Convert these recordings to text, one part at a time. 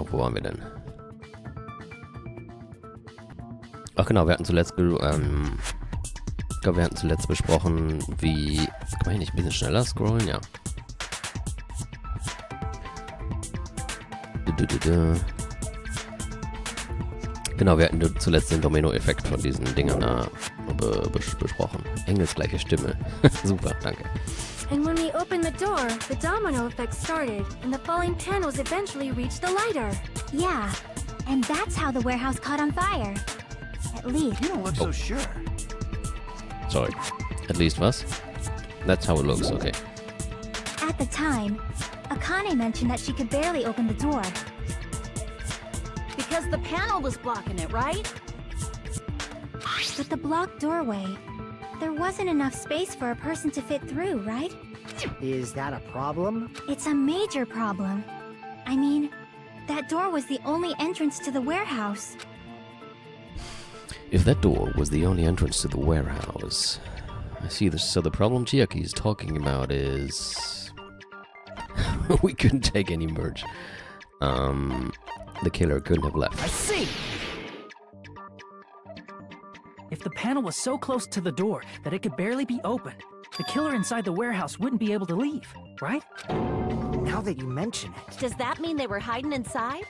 Wo waren wir denn? Ach genau, wir hatten zuletzt, ich glaube, wir hatten zuletzt besprochen, wie... Kann man hier nicht ein bisschen schneller scrollen? Ja. Genau, wir hatten zuletzt den Domino-Effekt von diesen Dingern besprochen. Engelsgleiche Stimme. Super, danke. And when we opened the door, the domino effect started, and the falling panels eventually reached the lighter. Yeah, and that's how the warehouse caught on fire. At least. You don't look so sure. Sorry. At least was? That's how it looks, okay. At the time, Akane mentioned that she could barely open the door. Because the panel was blocking it, right? With the blocked doorway, there wasn't enough space for a person to fit through, right? Is that a problem? It's a major problem. I mean, that door was the only entrance to the warehouse. If that door was the only entrance to the warehouse... I see this. So the problem Chiaki is talking about is... we couldn't take any merch. The killer couldn't have left. I see! If the panel was so close to the door that it could barely be opened, the killer inside the warehouse wouldn't be able to leave, right? Now that you mention it. Does that mean they were hiding inside?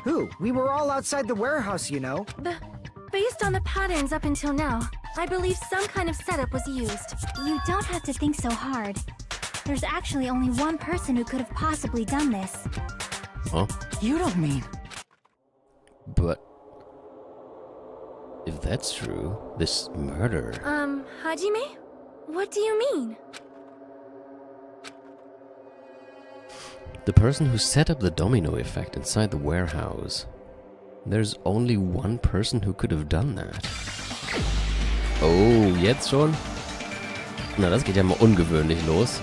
Who? We were all outside the warehouse, you know. Based on the patterns up until now, I believe some kind of setup was used. You don't have to think so hard. There's actually only one person who could have possibly done this. Huh? You don't mean... But... if that's true, this murder... Hajime? What do you mean? The person who set up the domino effect inside the warehouse. There's only one person who could have done that. Oh, jetzt schon? Na, das geht ja mal ungewöhnlich los.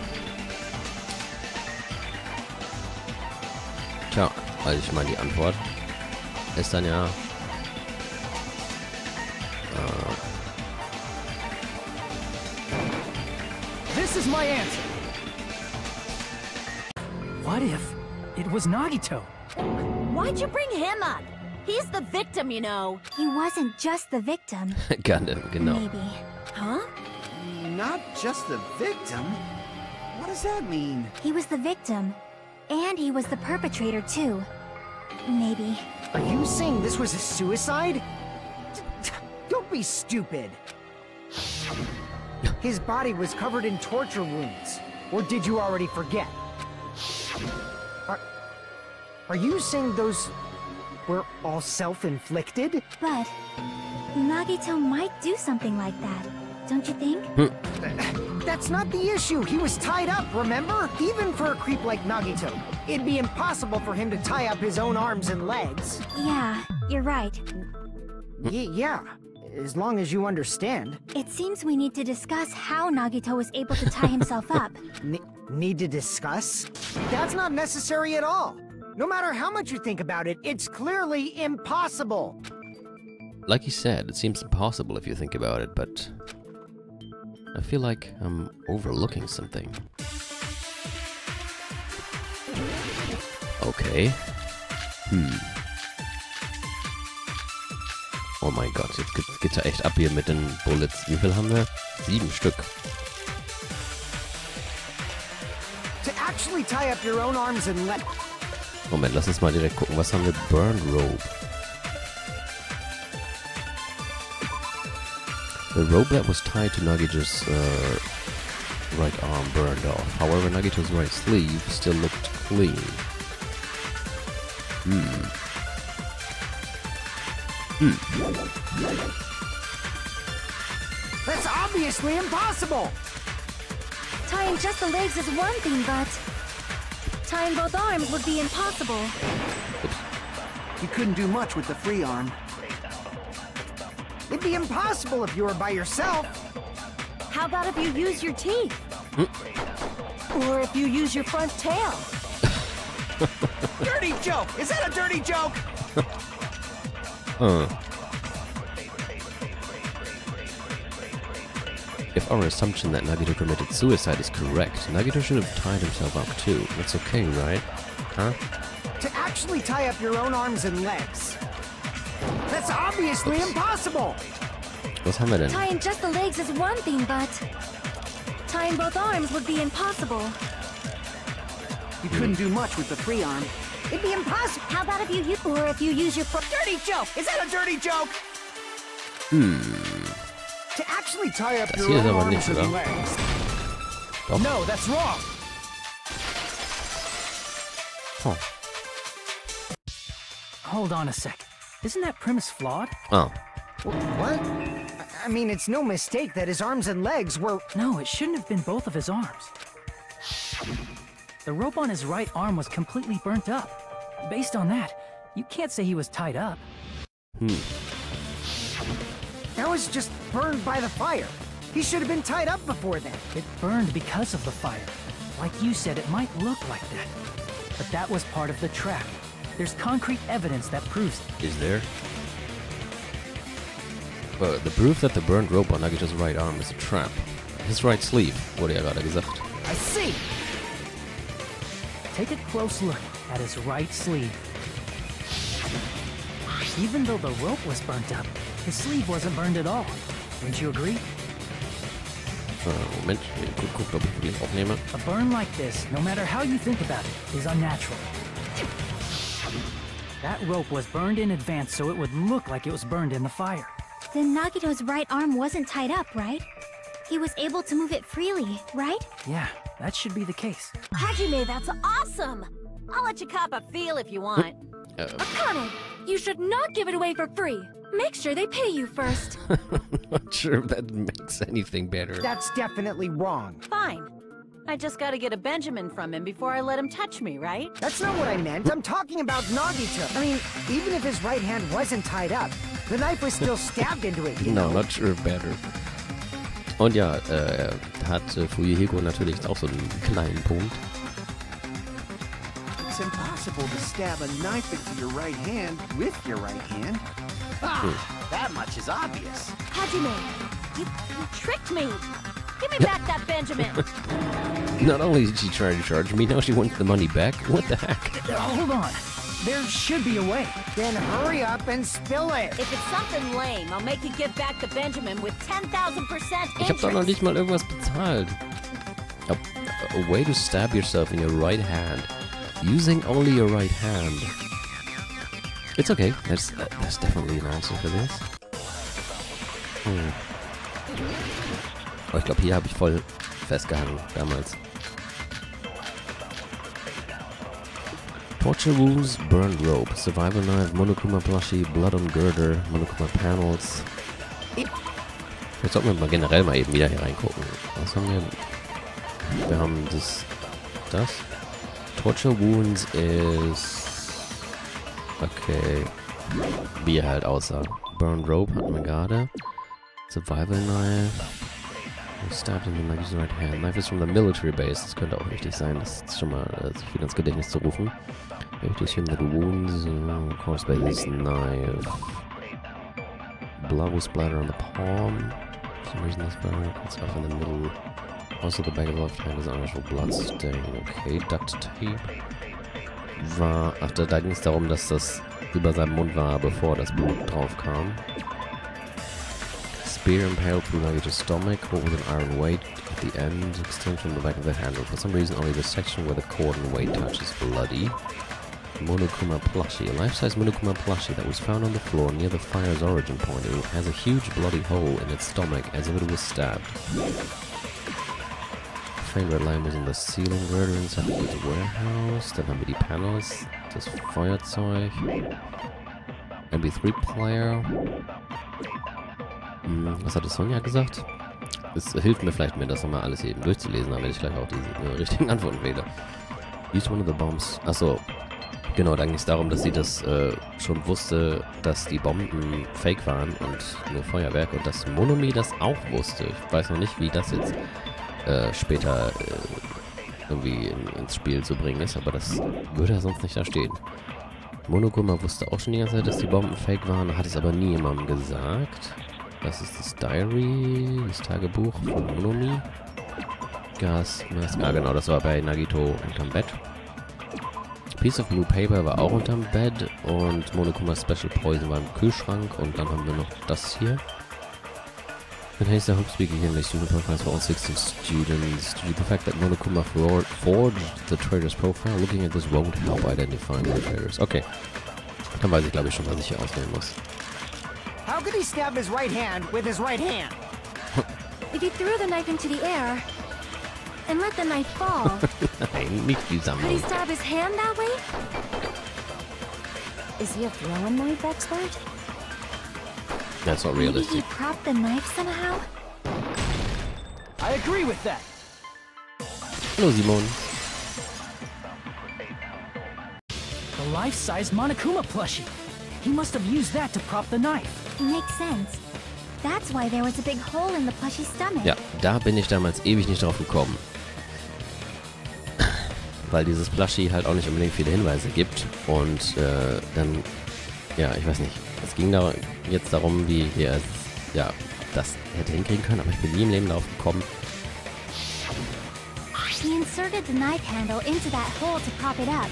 Tja, also ich meine, die Antwort ist dann ja... This is my answer! What if it was Nagito? Why'd you bring him up? He's the victim, you know. He wasn't just the victim. Genau. Maybe. Huh? Not just the victim? What does that mean? He was the victim. And he was the perpetrator, too. Maybe. Are you saying this was a suicide? Don't be stupid. His body was covered in torture wounds. Or did you already forget? Are you saying those were all self-inflicted? But Nagito might do something like that, don't you think? That's not the issue. He was tied up, remember? Even for a creep like Nagito, it'd be impossible for him to tie up his own arms and legs. Yeah, you're right. Yeah, as long as you understand. It seems we need to discuss how Nagito was able to tie himself up. Need to discuss? That's not necessary at all. No matter how much you think about it, it's clearly impossible. Like you said, it seems impossible if you think about it, but... I feel like I'm overlooking something. Okay. Oh mein Gott, jetzt geht's ja echt ab hier mit den Bullets. Wie viel haben wir? 7 Stück. To actually tie up your own arms and legs. Moment, lass uns mal direkt gucken. Was haben wir? Burned Robe. The robe that was tied to Nagito's right arm burned off. However, Nagito's right sleeve still looked clean. That's obviously impossible! Tying just the legs is one thing, but... tying both arms would be impossible. You couldn't do much with the free arm. It'd be impossible if you were by yourself. How about if you use your teeth? Or if you use your front tail? Dirty joke! Is that a dirty joke? If our assumption that Nagito committed suicide is correct, Nagito should have tied himself up too. That's okay, right? Huh? To actually tie up your own arms and legs. That's obviously impossible! Was haben wir denn? Tying just the legs is one thing, but tying both arms would be impossible. You couldn't do much with the free arm. It'd be impossible! How about if you use your Dirty joke! Is that a dirty joke? To actually tie up Das your hier ist own aber arms nicht, and oder? legs. Doch. No, that's wrong! Oh. Hold on a sec. Isn't that premise flawed? Ah. What? I mean, it's no mistake that his arms and legs were... No, it shouldn't have been both of his arms. The rope on his right arm was completely burnt up. Based on that, you can't say he was tied up. That was just burned by the fire. He should have been tied up before then. It burned because of the fire. Like you said, it might look like that. But that was part of the trap. There's concrete evidence that proves it. Is there? Well, the proof that the burned rope on Nagito's right arm is a trap. His right sleeve, wurde ja gerade gesagt. I see. Take a close look at his right sleeve. Even though the rope was burnt up, his sleeve wasn't burned at all. Wouldn't you agree? Moment, ich guck, ob ich wirklich aufnehme. A burn like this, no matter how you think about it, is unnatural. That rope was burned in advance so it would look like it was burned in the fire. Then Nagito's right arm wasn't tied up, right? He was able to move it freely, right? Yeah, that should be the case. Hajime, that's awesome! I'll let you cop a feel if you want. Akane, you should not give it away for free. Make sure they pay you first. Not sure if that makes anything better. That's definitely wrong. Fine. I just gotta get a Benjamin from him before I let him touch me, right? That's not what I meant. I'm talking about Nagito. I mean, even if his right hand wasn't tied up, the knife was still stabbed into it, you No, know? not sure if better. Und ja, hat Fuyuhiko natürlich auch so einen kleinen Punkt. It's impossible to stab a knife into your right hand with your right hand. That much is obvious. Hajime, you tricked me. Give me back that Benjamin. Not only did she try to charge me, now she wants the money back? What the heck? Hold on. There should be a way. Then hurry up and spill it. If it's something lame, I'll make you give back the Benjamin with 10,000% Ich hab doch noch nicht mal irgendwas bezahlt. A way to stab yourself in your right hand. Using only your right hand. It's okay. There's definitely an answer for this. Aber ich glaube, hier habe ich voll festgehangen damals. Torture wounds, burned rope, survival knife, Monokuma plushie, blood on girder, Monokuma panels. Jetzt sollten wir mal generell mal eben wieder hier reingucken. Was haben wir? Wir haben das. Torture wounds ist... Okay. Wie er halt aussah. Burned rope hatten wir gerade. Survival knife. Stabbed in the Nagito's right hand. Knife is from the military base. Das könnte auch richtig sein. Das ist schon mal sich wieder ins Gedächtnis zu rufen. Richtig schön mit wounds. Course by this knife. Blood was splattered on the palm. For some reason this burn cuts off in the middle. Also the back of the left hand is an actual blood stain. Okay, duct tape. Ach, da ging es darum, dass das über seinem Mund war, bevor das Blut drauf kam. Spear impaled through Nagito's stomach, hooked with an iron weight at the end, extended from the back of the handle. For some reason, only the section where the cord and weight touch is bloody. Monokuma plushie, a life-size Monokuma plushie that was found on the floor near the fire's origin point. It has a huge bloody hole in its stomach as if it was stabbed. A faint red line was on the ceiling girder inside the warehouse. Dann haben wir die Panels, das Feuerzeug, MP3-Player. Was hatte Sonja gesagt? Es hilft mir vielleicht, mir das nochmal alles eben durchzulesen, damit ich gleich auch die richtigen Antworten wähle. Use one of the bombs. Achso, genau, da ging es darum, dass sie das schon wusste, dass die Bomben fake waren und nur Feuerwerk und dass Monomi das auch wusste. Ich weiß noch nicht, wie das jetzt später irgendwie ins Spiel zu bringen ist, aber das würde ja sonst nicht da stehen. Monokuma wusste auch schon die ganze Zeit, dass die Bomben fake waren, hat es aber nie jemandem gesagt. Das ist das Diary, das Tagebuch von Monomi. Gasmask, genau, das war bei Nagito unterm Bett. Piece of Blue Paper war auch unterm Bett und Monokuma Special Poison war im Kühlschrank und dann haben wir noch das hier. And here's the hope speaking here, student profiles for all 16 students. Due to the fact that Monokuma forged the trader's profile, looking at this won't help identifying the traders. Okay, dann weiß ich glaube ich schon, was ich hier auswählen muss. How could he stab his right hand with his right hand? If you threw the knife into the air and let the knife fall, Nein, nicht die could he Sammlung. stab his hand that way? Is he a throwing knife expert? That's not Maybe realistic. he propped the knife somehow? I agree with that. Hallo Simon. The life-size Monokuma plushie. He must have used that to prop the knife. Makes sense. That's why there was a big hole in the plushie's stomach. Ja, da bin ich damals ewig nicht drauf gekommen. Weil dieses Plushie halt auch nicht unbedingt viele Hinweise gibt. Und dann, ja, ich weiß nicht. Es ging da jetzt darum, wie er ja, das hätte hinkriegen können, aber ich bin nie im Leben darauf gekommen. He inserted the knife handle into that hole to prop it up.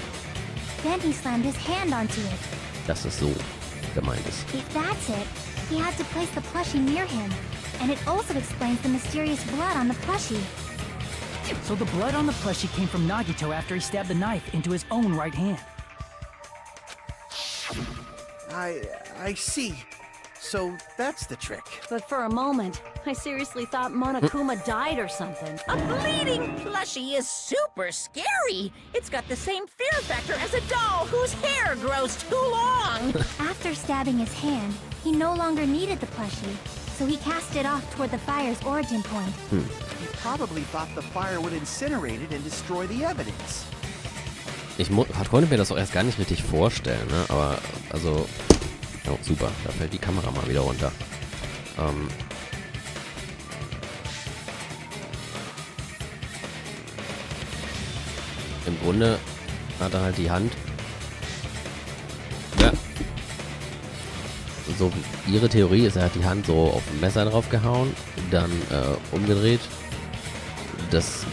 Then he slammed his hand onto it. Dass es so gemeint ist. If that's it, he had to place the plushie near him. And it also explains the mysterious blood on the plushie. So the blood on the plushie came from Nagito after he stabbed the knife into his own right hand. I see. So that's the trick. But for a moment, I seriously thought Monokuma died or something. A bleeding plushie is super scary. It's got the same fear factor as a doll whose hair grows too long. After stabbing his hand, he no longer needed the plushie, so he cast it off toward the fire's origin point. He probably thought the fire would incinerate it and destroy the evidence. Ich konnte mir das auch erst gar nicht richtig vorstellen, ne? Aber, also... Oh, super. Da fällt die Kamera mal wieder runter. Im Grunde hat er halt die Hand... Ja. So, ihre Theorie ist, er hat die Hand so auf ein Messer drauf gehauen, dann umgedreht, das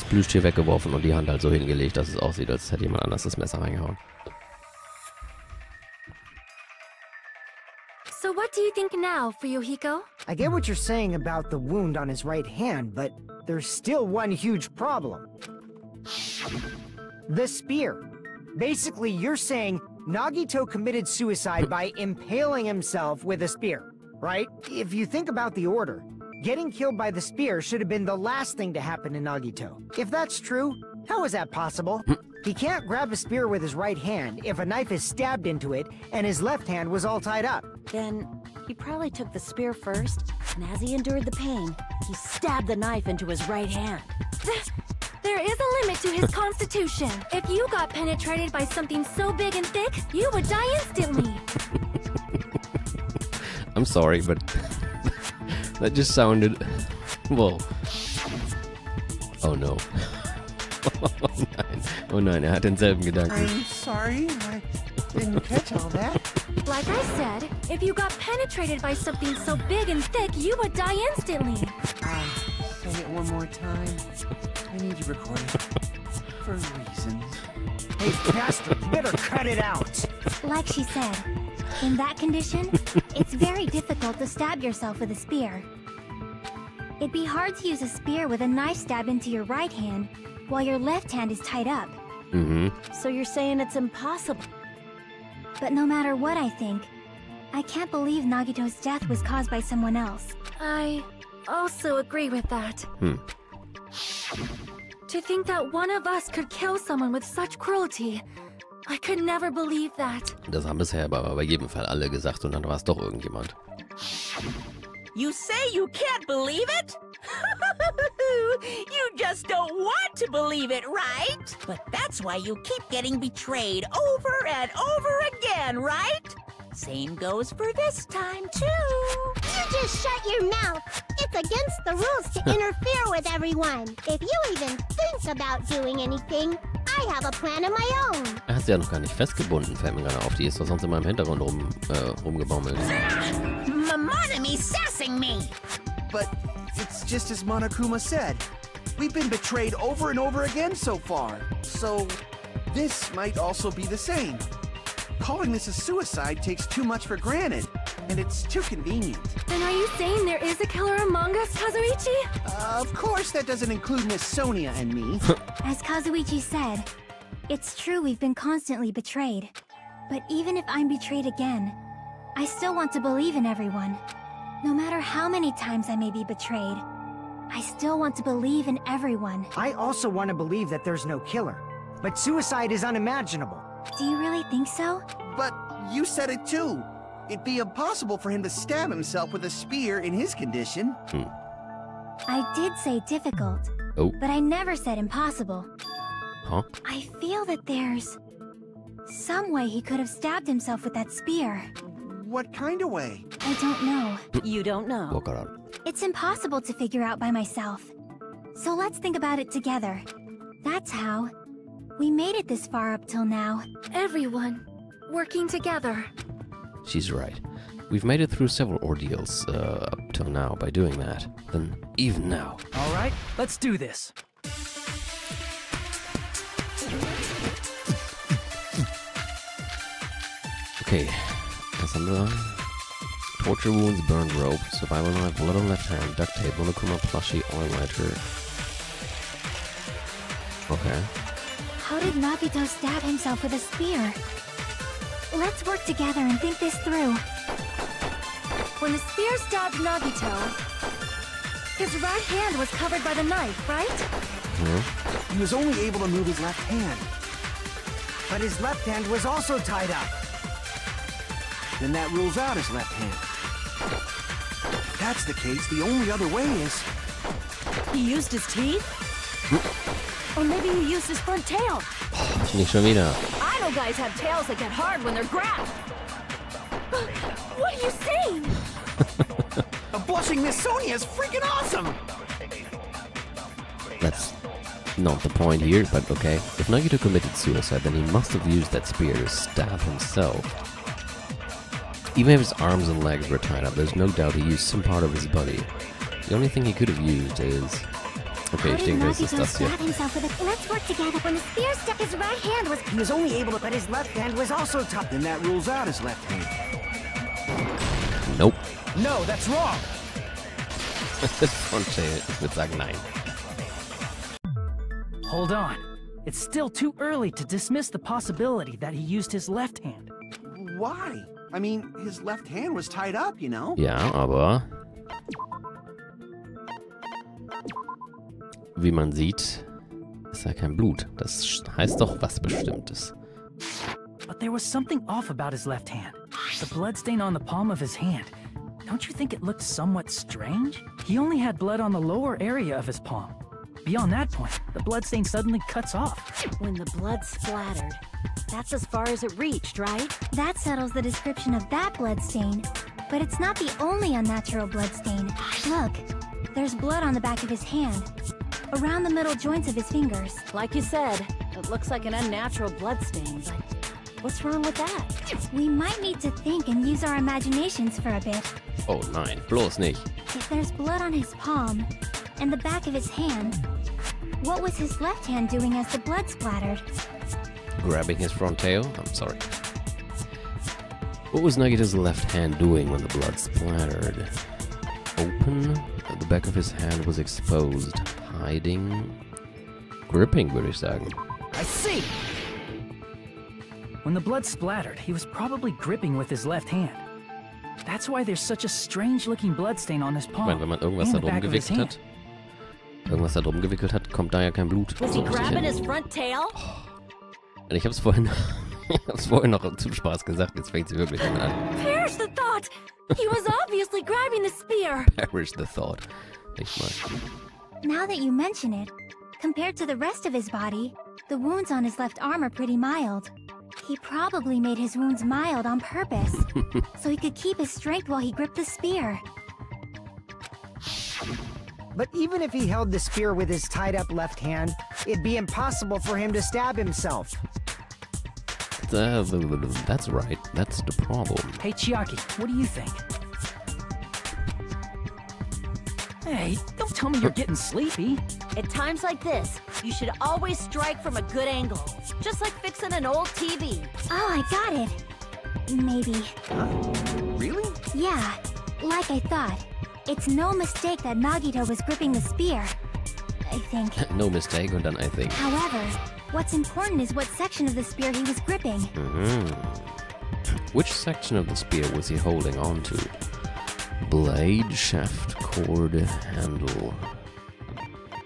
Plüschtier weggeworfen und die Hand halt so hingelegt, dass es aussieht, als hätte jemand anders das Messer reingehauen. So what do you think now, Fuyuhiko? I get what you're saying about the wound on his right hand, but there's still one huge problem. The spear. Basically, you're saying Nagito committed suicide by impaling himself with a spear, right? If you think about the order, getting killed by the spear should have been the last thing to happen to Nagito. If that's true, how is that possible? He can't grab a spear with his right hand if a knife is stabbed into it and his left hand was all tied up. Then he probably took the spear first, and as he endured the pain, he stabbed the knife into his right hand. There is a limit to his constitution. If you got penetrated by something so big and thick, you would die instantly. I'm sorry, but that just sounded... Well... Oh no. Oh nein, er hat denselben Gedanken. I'm sorry, I didn't catch all that. Like I said, if you got penetrated by something so big and thick, you would die instantly. Say it one more time. I need you recorded. For reasons. Hey, bastard, you better cut it out! Like she said, in that condition, it's very difficult to stab yourself with a spear. It'd be hard to use a spear with a knife stab into your right hand while your left hand is tied up. So you're saying it's impossible? But no matter what I think, I can't believe Nagito's death was caused by someone else. I also agree with that. To think that one of us could kill someone with such cruelty, I could never believe that. Das haben bisher aber bei jedem Fall alle gesagt und dann war es doch irgendjemand. You say you can't believe it? You just don't want to believe it, right? But that's why you keep getting betrayed over and over again, right? Same goes for this time, too. You just shut your mouth. It's against the rules to interfere with everyone. If you even think about doing anything, I have a plan of my own. Er hat sie ja noch gar nicht festgebunden, fällt mir gerade auf. Die ist doch sonst immer im Hintergrund rumgebaumelt. Monomy's sassing me. But it's just as Monokuma said. We've been betrayed over and over again so far. So, this might also be the same. Calling this a suicide takes too much for granted, and it's too convenient. Then are you saying there is a killer among us, Kazuichi? Of course that doesn't include Miss Sonia and me. As Kazuichi said, it's true we've been constantly betrayed. But even if I'm betrayed again, I still want to believe in everyone. No matter how many times I may be betrayed, I still want to believe in everyone. I also want to believe that there's no killer. But suicide is unimaginable. Do you really think so? But you said it too. It'd be impossible for him to stab himself with a spear in his condition. I did say difficult, but I never said impossible. Huh? I feel that there's some way he could have stabbed himself with that spear. What kind of way? I don't know. You don't know. It's impossible to figure out by myself. So let's think about it together. That's how we made it this far up till now. Everyone working together. She's right. We've made it through several ordeals up till now by doing that. Then even now. All right, let's do this. Okay. Cassandra. Torture wounds, burned rope, survival knife, blood on left hand, duct tape, monochroma plushie, oil lighter. Okay. How did Nagito stab himself with a spear? Let's work together and think this through. When the spear stabbed Nagito, his right hand was covered by the knife, right? He was only able to move his left hand. But his left hand was also tied up. Then that rules out his left hand. If that's the case, the only other way is... He used his teeth? Or maybe he used his front tail. Nicht schon wieder. I know guys have tails that get hard when they're grabbed. What are you saying? A blushing Miss Sonia is freaking awesome! That's not the point here, but okay. If Nagito committed suicide, then he must have used that spear to stab himself. Even if his arms and legs were tied up, there's no doubt he used some part of his body. The only thing he could have used is... Okay, ich denke, das ist das hier. Let's work together. When the spear stuck, his right hand was... He was only able to... But his left hand was also tied. Then that rules out his left hand. Nope. No, that's wrong. Ich würde sagen nein. Hold on. It's still too early to dismiss the possibility that he used his left hand. Why? I mean, his left hand was tied up, you know? Ja, aber... Wie man sieht, ist ja kein Blut. Das heißt doch was Bestimmtes. But there was something off about his left hand. The bloodstain on the palm of his hand. Don't you think it looked somewhat strange? He only had blood on the lower area of his palm. Beyond that point, the bloodstain suddenly cuts off. When the blood splattered, that's as far as it reached, right? That settles the description of that bloodstain. But it's not the only unnatural bloodstain. Look, there's blood on the back of his hand. Around the middle joints of his fingers. Like you said, it looks like an unnatural bloodstain, but what's wrong with that? We might need to think and use our imaginations for a bit. Oh nein, bloß nicht. If there's blood on his palm and the back of his hand, what was his left hand doing as the blood splattered? Grabbing his front tail? I'm sorry. What was Nagito's left hand doing when the blood splattered? Open? The back of his hand was exposed. Hiding? Gripping, würde ich sagen. I see! When the blood splattered, he was probably gripping with his left hand. That's why there's such a strange-looking bloodstain on his palm. Wenn man irgendwas da drum gewickelt hat, kommt da ja kein Blut. Was he grabbing his front tail? Und ich hab's vorhin noch zum Spaß gesagt, jetzt fängt sie wirklich an. Perish the thought! He was obviously grabbing the spear! Perish the thought. Nicht mal. Now that you mention it, compared to the rest of his body, the wounds on his left arm are pretty mild. He probably made his wounds mild on purpose, so he could keep his strength while he gripped the spear. But even if he held the spear with his tied-up left hand, it'd be impossible for him to stab himself. That's right. That's the problem. Hey, Chiaki, what do you think? Hey, don't tell me you're getting sleepy. At times like this, you should always strike from a good angle. Just like fixing an old TV. Oh, I got it. Maybe. Really? Yeah, like I thought. It's no mistake that Nagito was gripping the spear. I think. No mistake, und dann I think. However, what's important is what section of the spear he was gripping. Which section of the spear was he holding on to? Blade, shaft, cord, handle.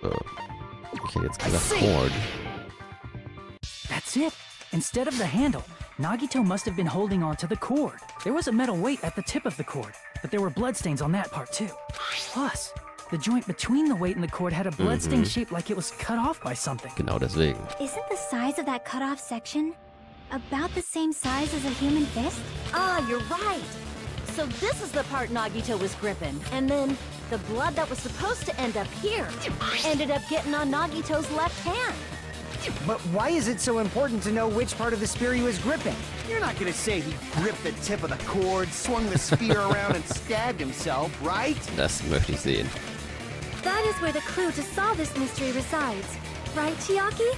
Okay, jetzt gesagt cord. That's it. Instead of the handle, Nagito must have been holding on to the cord. There was a metal weight at the tip of the cord, but there were bloodstains on that part too. Plus, the joint between the weight and the cord had a bloodstain shaped like it was cut off by something. Genau deswegen. Isn't the size of that cut-off section about the same size as a human fist? Ah, you're right. So this is the part Nagito was gripping. And then the blood that was supposed to end up here ended up getting on Nagito's left hand. But why is it so important to know which part of the spear he was gripping? You're not gonna say he gripped the tip of the cord, swung the spear around, and stabbed himself, right? Das möchte ich sehen. That is where the clue to solve this mystery resides. Right, Chiaki?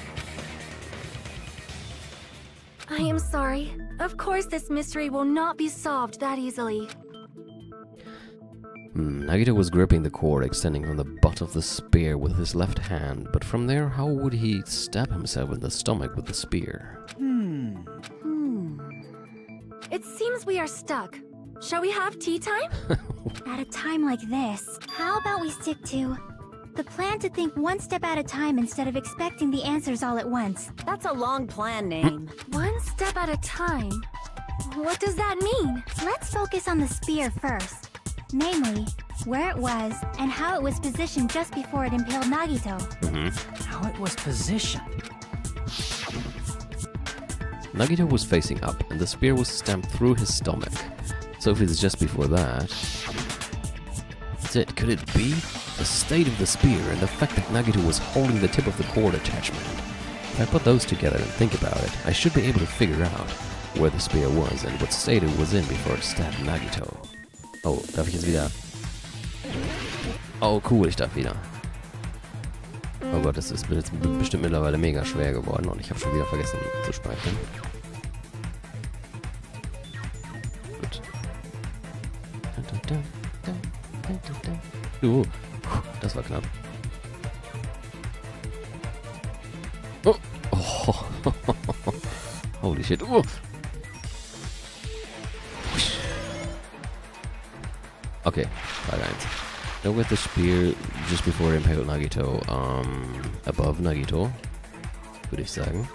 I am sorry. Of course this mystery will not be solved that easily. Nagito was gripping the cord extending from the butt of the spear with his left hand, but from there, how would he stab himself in the stomach with the spear? It seems we are stuck. Shall we have tea time? At a time like this, how about we stick to the plan to think one step at a time instead of expecting the answers all at once? That's a long plan name. One step at a time? What does that mean? Let's focus on the spear first. Namely, where it was and how it was positioned just before it impaled Nagito. How it was positioned. Nagito was facing up, and the spear was stamped through his stomach. So if it's just before that... That's it. Could it be? The state of the spear and the fact that Nagito was holding the tip of the cord attachment. If I put those together and think about it, I should be able to figure out where the spear was and what state it was in before it stabbed Nagito. Oh, darf ich jetzt wieder... Oh, cool, ich darf wieder. Oh Gott, das ist jetzt bestimmt mittlerweile mega schwer geworden und ich habe schon wieder vergessen zu speichern. Gut. Das war knapp. Oh. Oh. Holy shit. Oh. Okay, Frage 1. Now with the spear just before it impaled Nagito, above Nagito, würde ich sagen.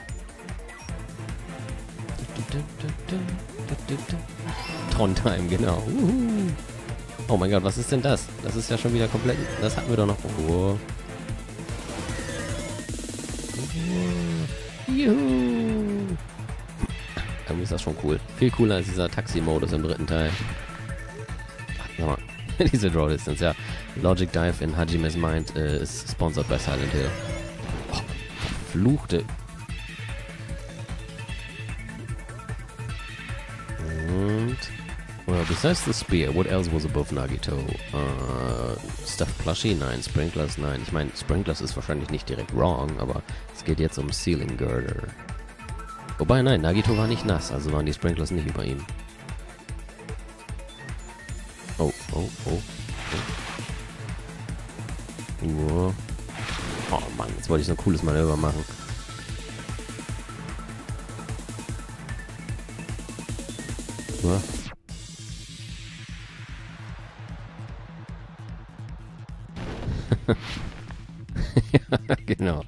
Trondheim, genau. Oh mein Gott, was ist denn das? Das ist ja schon wieder komplett... Das hatten wir doch noch... Oh. Juhu. Irgendwie ist das schon cool. Viel cooler als dieser Taxi-Modus im dritten Teil. Sag mal, diese Draw Distance, ja. Logic Dive in Hajime's Mind ist sponsored by Silent Hill. Oh, verfluchte... Well, besides the spear, what else was above Nagito? Stuffed Plushie? Nein. Sprinklers? Nein. Ich meine, Sprinklers ist wahrscheinlich nicht direkt wrong, aber es geht jetzt um Ceiling Girder. Wobei, nein, Nagito war nicht nass, also waren die Sprinklers nicht über ihm. Oh, oh, oh. Oh, oh Mann, jetzt wollte ich so ein cooles Manöver machen. Ja. Ja, genau.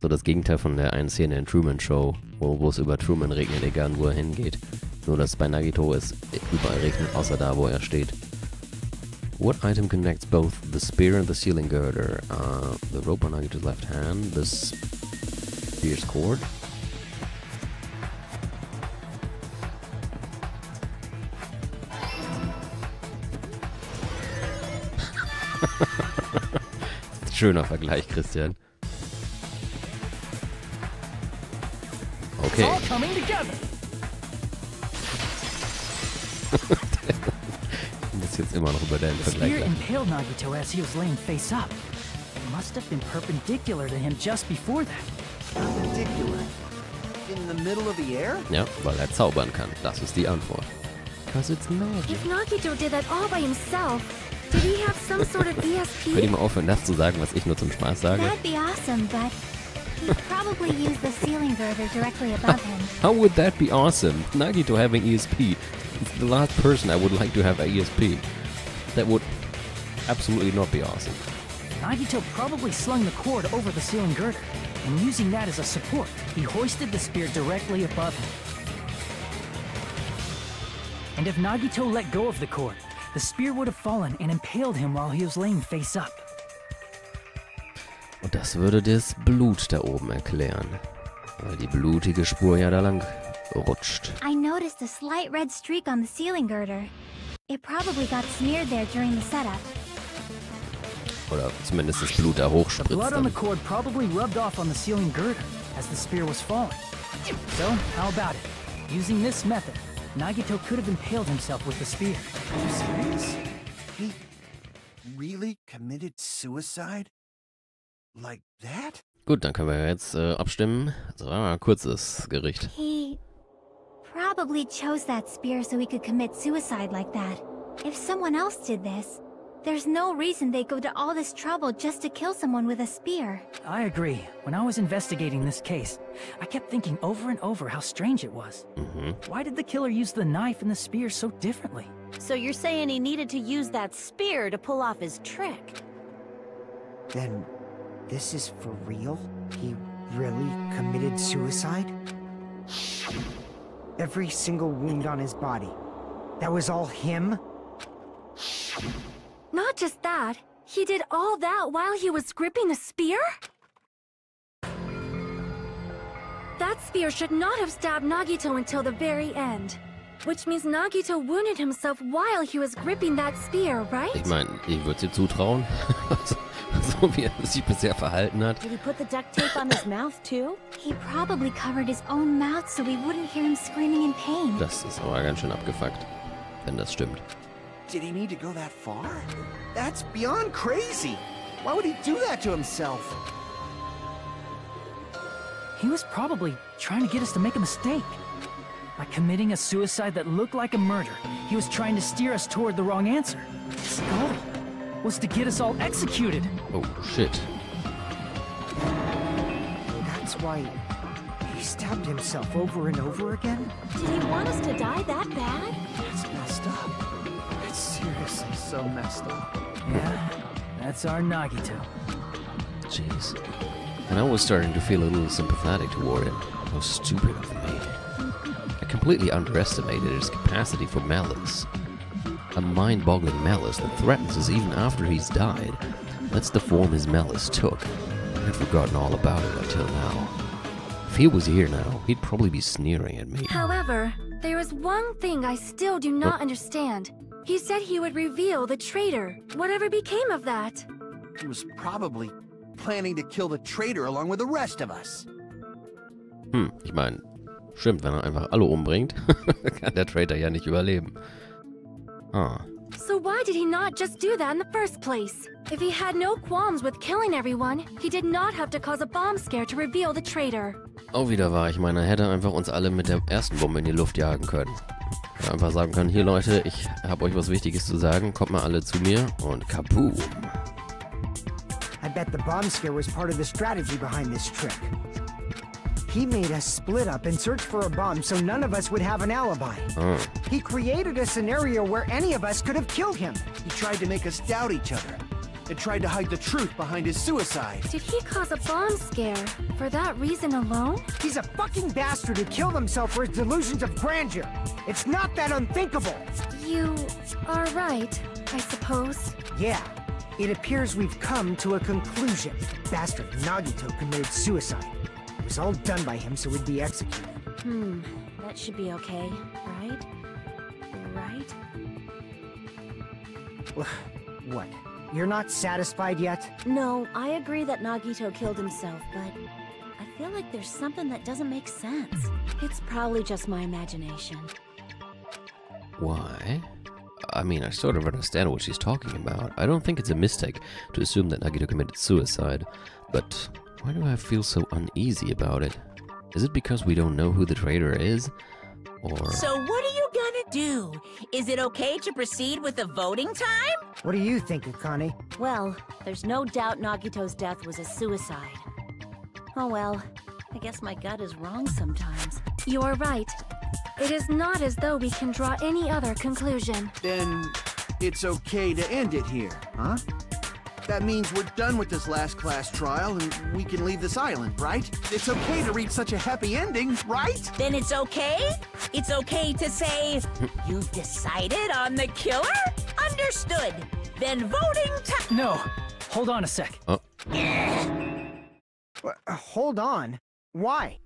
So das Gegenteil von der einen Szene in Truman Show, wo es über Truman regnet, egal wo er hingeht. Nur dass bei Nagito es überall regnet, außer da, wo er steht. What item connects both the spear and the ceiling girder? The rope on Nagito's left hand, the spear's cord. Schöner Vergleich, Christian. Okay. Ich muss jetzt immer noch über deinen Vergleich lachen. Nagito as he was laying face up. must have been perpendicular to him just before that. Perpendicular. In the middle of the air? Ja, weil er zaubern kann. Das ist die Antwort. Because it's magic. If Nagito did that all by himself, did he have some sort of Könnt ihr ESP? mal aufhören, das zu sagen, was ich nur zum Spaß sage? That'd be awesome, but he'd probably use the ceiling girder directly above him. How would that be awesome? Nagito having ESP. It's the last person I would like to have a ESP. That would absolutely not be awesome. Nagito probably slung the cord over the ceiling girder, and using that as a support, he hoisted the spear directly above him. And if Nagito let go of the cord, the spear would have fallen and impaled him while he was laying face up. Und das würde das Blut da oben erklären. Weil die blutige Spur ja da lang rutscht. I noticed a slight red streak on the ceiling girder. It probably got smeared there during the setup. Oder zumindest das Blut da The hochspritzt blood on the dann. cord probably rubbed off on the ceiling girder as the spear was falling. So, how about it? Using this method, Nagito could have impaled himself with the spear. Are you serious? He really committed suicide? Like that? Gut, dann können wir jetzt abstimmen. So, kurzes Gericht. He probably chose that spear so he could commit suicide like that. If someone else did this, there's no reason they'd go to all this trouble just to kill someone with a spear. I agree. When I was investigating this case, I kept thinking over and over how strange it was. Why did the killer use the knife and the spear so differently? So you're saying he needed to use that spear to pull off his trick? Then, this is for real? He really committed suicide? Every single wound on his body. That was all him? Not just that, he did all that while he was gripping the spear? That spear should not have stabbed Nagito until the very end. Which means Nagito wounded himself while he was gripping that spear, right? Ich meine, ich würde es dir zutrauen. So wie er sich bisher verhalten hat. Did he put the duct tape on his mouth too? He probably covered his own mouth so we wouldn't hear him screaming in pain. Das ist aber ganz schön abgefuckt, wenn das stimmt. Did he need to go that far? That's beyond crazy. Why would he do that to himself? He was probably trying to get us to make a mistake. By committing a suicide that looked like a murder, he was trying to steer us toward the wrong answer. His goal was to get us all executed. Oh, shit. That's why he stabbed himself over and over again? Did he want us to die that bad? That's messed up. It's seriously so messed up. Yeah, that's our Nagito. Jeez. And I was starting to feel a little sympathetic toward him. How stupid of me. I completely underestimated his capacity for malice. A mind-boggling malice that threatens us even after he's died. That's the form his malice took. I'd forgotten all about it until now. If he was here now, he'd probably be sneering at me. However, there is one thing I still do not understand. He said he would reveal the traitor. Whatever became of that? He was probably planning to kill the traitor along with the rest of us. Ich meine, stimmt, wenn er einfach alle umbringt, kann der Traitor ja nicht überleben. So why did he not just do that in the first place? If he had no qualms with killing everyone, he did not have to cause a bomb scare to reveal the traitor. Auch wieder wahr, ich meine, er hätte einfach uns alle mit der ersten Bombe in die Luft jagen können. Er einfach sagen können, hier Leute, ich habe euch was Wichtiges zu sagen, kommt mal alle zu mir und kaboom. I bet the bomb scare was part of the strategy behind this trick. He made us split up and search for a bomb so none of us would have an alibi. He created a scenario where any of us could have killed him. He tried to make us doubt each other and tried to hide the truth behind his suicide. Did he cause a bomb scare for that reason alone? He's a fucking bastard who killed himself for his delusions of grandeur. It's not that unthinkable. You are right, I suppose. Yeah, it appears we've come to a conclusion. Bastard Nagito committed suicide. It was all done by him so he'd be executed. That should be okay, right? Right? What? You're not satisfied yet? No, I agree that Nagito killed himself, but I feel like there's something that doesn't make sense. It's probably just my imagination. Why? I mean, I sort of understand what she's talking about. I don't think it's a mistake to assume that Nagito committed suicide, but why do I feel so uneasy about it? Is it because we don't know who the traitor is? Or... So what are you gonna do? Is it okay to proceed with the voting time? What do you think, Akane? Well, there's no doubt Nagito's death was a suicide. Oh well, I guess my gut is wrong sometimes. You're right. It is not as though we can draw any other conclusion. Then it's okay to end it here, huh? That means we're done with this last class trial and we can leave this island, right? It's okay to reach such a happy ending, right? Then it's okay? It's okay to say, you've decided on the killer? Understood. Then voting time. No, hold on a sec. Oh. Hold on. Why?